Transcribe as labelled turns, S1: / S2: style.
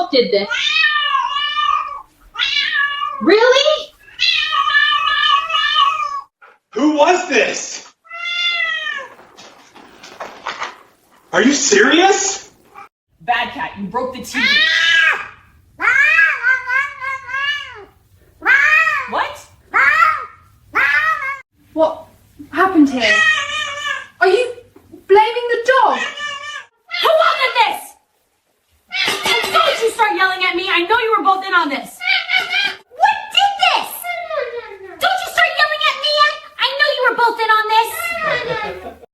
S1: both did this. Really?
S2: Who was this? Are you serious?
S3: Bad cat, you broke the TV. What?
S4: What happened here? Are you blaming the dog?
S3: Who wanted this? Don't you start yelling at me. I know you were both in on this.